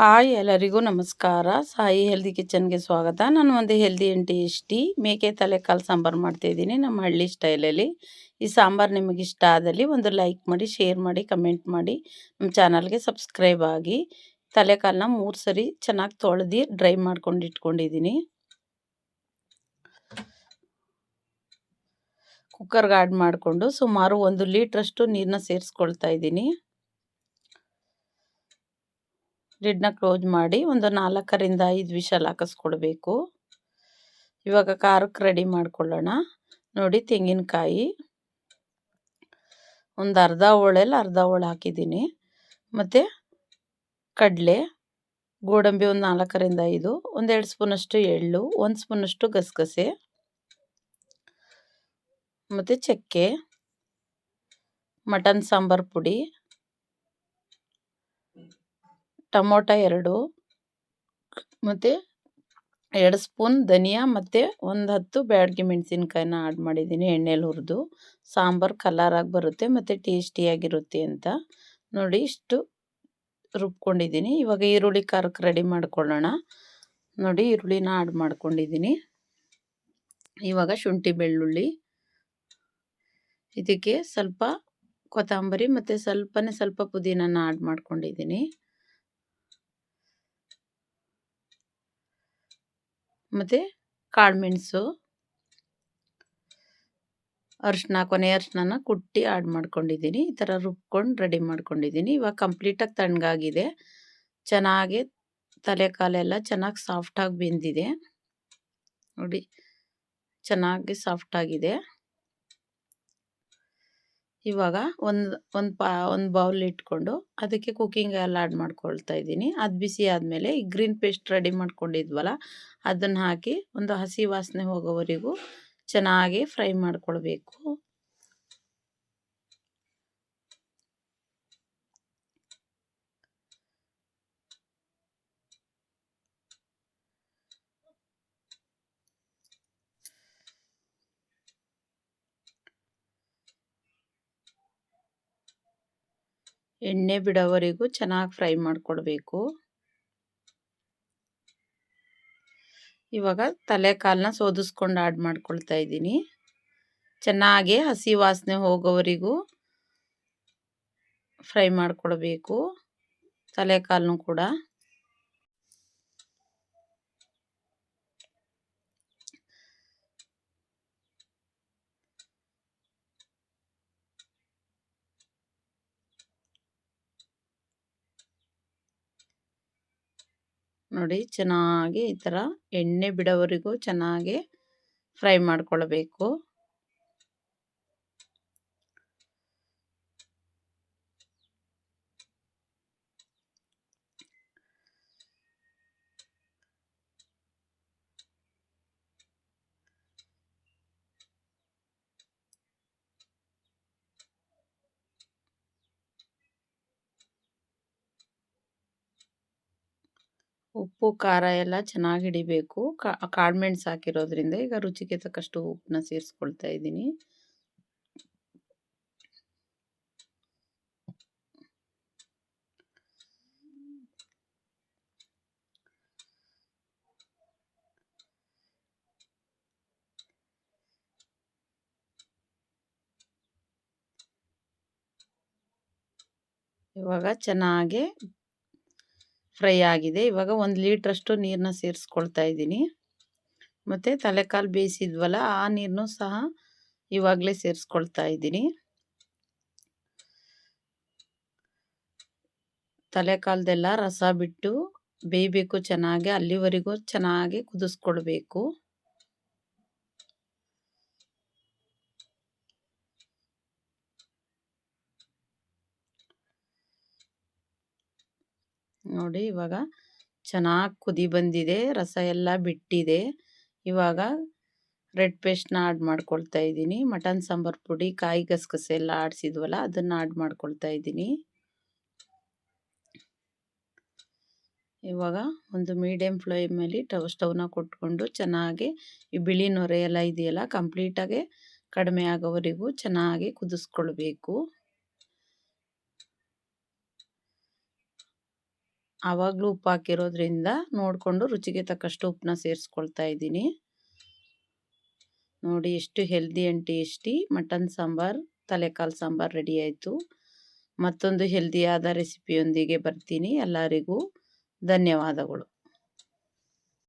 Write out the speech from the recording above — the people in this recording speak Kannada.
ಹಾಯ್ ಎಲ್ಲರಿಗೂ ನಮಸ್ಕಾರ. ಸಾಯಿ ಹೆಲ್ದಿ ಕಿಚನ್ಗೆ ಸ್ವಾಗತ. ನಾನು ಒಂದು ಹೆಲ್ದಿ ಆ್ಯಂಡ್ ಟೇಸ್ಟಿ ಮೇಕೆ ತಲೆಕಾಲು ಸಾಂಬಾರು ಮಾಡ್ತಾಯಿದ್ದೀನಿ ನಮ್ಮ ಹಳ್ಳಿ ಸ್ಟೈಲಲ್ಲಿ. ಈ ಸಾಂಬಾರು ನಿಮಗೆ ಇಷ್ಟ ಆದಲ್ಲಿ ಒಂದು ಲೈಕ್ ಮಾಡಿ, ಶೇರ್ ಮಾಡಿ, ಕಮೆಂಟ್ ಮಾಡಿ, ನಮ್ಮ ಚಾನಲ್ಗೆ ಸಬ್ಸ್ಕ್ರೈಬ್ ಆಗಿ. ತಲೆಕಾಲನ್ನ 3 ಸರಿ ಚೆನ್ನಾಗಿ ತೊಳೆದು ಡ್ರೈ ಮಾಡ್ಕೊಂಡು ಇಟ್ಕೊಂಡಿದ್ದೀನಿ. ಕುಕ್ಕರ್ಗೆ ಆಡ್ ಮಾಡಿಕೊಂಡು ಸುಮಾರು 1 ಲೀಟ್ರಷ್ಟು ನೀರನ್ನ ಸೇರಿಸ್ಕೊಳ್ತಾ ಇದ್ದೀನಿ. ಲಿಡ್ನ ಕ್ಲೋಸ್ ಮಾಡಿ ಒಂದು 4ರಿಂದ 5 ವಿಷಲ್ ಹಾಕಿಸ್ಕೊಳ್ಬೇಕು. ಇವಾಗ ಖಾರಕ್ಕೆ ರೆಡಿ ಮಾಡ್ಕೊಳ್ಳೋಣ. ನೋಡಿ, ತೆಂಗಿನಕಾಯಿ ಒಂದು ಅರ್ಧ ಹೋಳು ಹಾಕಿದ್ದೀನಿ. ಮತ್ತು ಕಡಲೆ, ಗೋಡಂಬಿ ಒಂದು 4ರಿಂದ 5, 1-2 ಸ್ಪೂನಷ್ಟು ಎಳ್ಳು, 1 ಸ್ಪೂನಷ್ಟು ಗಸಗಸೆ, ಮತ್ತು ಚಕ್ಕೆ, ಮಟನ್ ಸಾಂಬಾರು ಪುಡಿ, ಟೊಮೊಟೊ 2, ಮತ್ತು 2 ಸ್ಪೂನ್ ಧನಿಯಾ, ಮತ್ತು ಒಂದು 10 ಬ್ಯಾಡಗಿ ಮೆಣಸಿನ್ಕಾಯಿನ ಆಡ್ ಮಾಡಿದ್ದೀನಿ ಎಣ್ಣೆಲಿ ಹುರಿದು. ಸಾಂಬಾರು ಕಲರಾಗಿ ಬರುತ್ತೆ ಮತ್ತು ಟೇಸ್ಟಿಯಾಗಿರುತ್ತೆ ಅಂತ. ನೋಡಿ, ಇಷ್ಟು ರುಬ್ಕೊಂಡಿದ್ದೀನಿ. ಇವಾಗ ಈರುಳ್ಳಿ ಖಾರಕ್ಕೆ ರೆಡಿ ಮಾಡ್ಕೊಳ್ಳೋಣ. ನೋಡಿ, ಈರುಳ್ಳಿನ ಆಡ್ ಮಾಡ್ಕೊಂಡಿದ್ದೀನಿ. ಇವಾಗ ಶುಂಠಿ ಬೆಳ್ಳುಳ್ಳಿ, ಇದಕ್ಕೆ ಸ್ವಲ್ಪ ಕೊತ್ತಂಬರಿ ಮತ್ತು ಸ್ವಲ್ಪ ಪುದೀನನ ಆಡ್ ಮಾಡ್ಕೊಂಡಿದ್ದೀನಿ. ಮತ್ತು ಕಾಳುಮೆಣಸು, ಅರಿಶಿನ, ಕೊನೆ ಅರಿಶಿನ ಕುಟ್ಟಿ ಆಡ್ ಮಾಡ್ಕೊಂಡಿದ್ದೀನಿ. ಈ ಥರ ರುಬ್ಕೊಂಡು ರೆಡಿ ಮಾಡ್ಕೊಂಡಿದ್ದೀನಿ. ಇವಾಗ ಕಂಪ್ಲೀಟಾಗಿ ತಣ್ಣಗಾಗಿದೆ. ಚೆನ್ನಾಗಿ ತಲೆಕಾಲೆಲ್ಲ ಚೆನ್ನಾಗಿ ಸಾಫ್ಟಾಗಿ ಬೆಂದಿದೆ. ನೋಡಿ, ಚೆನ್ನಾಗಿ ಸಾಫ್ಟಾಗಿದೆ. ಇವಾಗ ಒಂದು ಬೌಲ್ ಇಟ್ಕೊಂಡು ಅದಕ್ಕೆ ಕುಕ್ಕಿಂಗ್ ಆಯಿಲ್ ಆಡ್ ಮಾಡ್ಕೊಳ್ತಾ ಇದ್ದೀನಿ. ಅದು ಬಿಸಿ ಆದಮೇಲೆ ಈ ಗ್ರೀನ್ ಪೇಸ್ಟ್ ರೆಡಿ ಮಾಡ್ಕೊಂಡಿದ್ವಲ್ಲ ಅದನ್ನು ಹಾಕಿ ಒಂದು ಹಸಿ ವಾಸನೆ ಹೋಗೋವರೆಗೂ ಚೆನ್ನಾಗಿ ಫ್ರೈ ಮಾಡ್ಕೊಳ್ಬೇಕು. ಎಣ್ಣೆ ಬಿಡೋವರೆಗೂ ಚೆನ್ನಾಗಿ ಫ್ರೈ ಮಾಡ್ಕೊಳ್ಬೇಕು. ಇವಾಗ ತಲೆಕಾಲನ್ನ ಸೋದಿಸ್ಕೊಂಡು ಆಡ್ ಮಾಡ್ಕೊಳ್ತಾ ಇದ್ದೀನಿ. ಚೆನ್ನಾಗಿ ಹಸಿ ವಾಸನೆ ಹೋಗೋವರೆಗೂ ಫ್ರೈ ಮಾಡ್ಕೊಳ್ಬೇಕು ತಲೆಕಾಲನ್ನು ಕೂಡ. ನೋಡಿ, ಚೆನ್ನಾಗಿ ಈ ಥರ ಎಣ್ಣೆ ಬಿಡೋವರೆಗೂ ಚೆನ್ನಾಗಿ ಫ್ರೈ ಮಾಡ್ಕೊಳ್ಬೇಕು. ಉಪ್ಪು ಖಾರ ಎಲ್ಲ ಚೆನ್ನಾಗಿ ಹಿಡಿಬೇಕು. ಕಾಳುಮೆಣಸು ಹಾಕಿರೋದ್ರಿಂದ ಈಗ ರುಚಿಗೆ ತಕ್ಕಷ್ಟು ಉಪ್ಪನ್ನ ಸೇರಿಸ್ಕೊಳ್ತಾ ಇದ್ದೀನಿ. ಇವಾಗ ಚೆನ್ನಾಗಿ ಫ್ರೈ ಆಗಿದೆ. ಇವಾಗ 1 ಲೀಟ್ರಷ್ಟು ನೀರನ್ನ ಸೇರಿಸ್ಕೊಳ್ತಾ ಇದ್ದೀನಿ. ಮತ್ತು ತಲೆಕಾಲು ಬೇಯಿಸಿದ್ವಲ್ಲ ಆ ನೀರನ್ನು ಸಹ ಇವಾಗಲೇ ಸೇರಿಸ್ಕೊಳ್ತಾ ಇದ್ದೀನಿ. ತಲೆಕಾಲ್ದೆಲ್ಲ ರಸ ಬಿಟ್ಟು ಬೇಯಬೇಕು ಚೆನ್ನಾಗಿ, ಅಲ್ಲಿವರೆಗೂ ಚೆನ್ನಾಗಿ ಕುದಿಸ್ಕೊಳ್ಬೇಕು. ನೋಡಿ, ಇವಾಗ ಚೆನ್ನಾಗಿ ಕುದಿ ಬಂದಿದೆ, ರಸ ಎಲ್ಲ ಬಿಟ್ಟಿದೆ. ಇವಾಗ ರೆಡ್ ಪೇಸ್ಟ್ನ ಆಡ್ ಮಾಡ್ಕೊಳ್ತಾ ಇದ್ದೀನಿ. ಮಟನ್ ಸಾಂಬಾರು ಪುಡಿ, ಕಾಯಿ ಗಸಗಸೆ ಎಲ್ಲ ಆಡಿಸಿದ್ವಲ್ಲ ಅದನ್ನು ಆಡ್ ಮಾಡ್ಕೊಳ್ತಾ ಇದ್ದೀನಿ. ಇವಾಗ ಒಂದು ಮೀಡಿಯಮ್ ಫ್ಲೇಮಲ್ಲಿ ಸ್ಟವ್ನ ಕೊಟ್ಕೊಂಡು ಚೆನ್ನಾಗಿ ಈ ಬಿಳಿ ನೊರೆ ಎಲ್ಲ ಇದೆಯಲ್ಲ ಕಂಪ್ಲೀಟಾಗಿ ಕಡಿಮೆ ಆಗೋವರೆಗೂ ಚೆನ್ನಾಗಿ ಕುದಿಸ್ಕೊಳ್ಬೇಕು. ಆವಾಗಲೂ ಉಪ್ಪು ಹಾಕಿರೋದ್ರಿಂದ ನೋಡಿಕೊಂಡು ರುಚಿಗೆ ತಕ್ಕಷ್ಟು ಉಪ್ಪನ್ನ ಸೇರಿಸ್ಕೊಳ್ತಾ ಇದ್ದೀನಿ. ನೋಡಿ ಎಷ್ಟು healthy and tasty mutton sambar, ತಲೆಕಾಲು ಸಾಂಬಾರ್ ರೆಡಿ ಆಯಿತು. ಮತ್ತೊಂದು ಹೆಲ್ದಿಯಾದ ರೆಸಿಪಿಯೊಂದಿಗೆ ಬರ್ತೀನಿ. ಎಲ್ಲರಿಗೂ ಧನ್ಯವಾದಗಳು.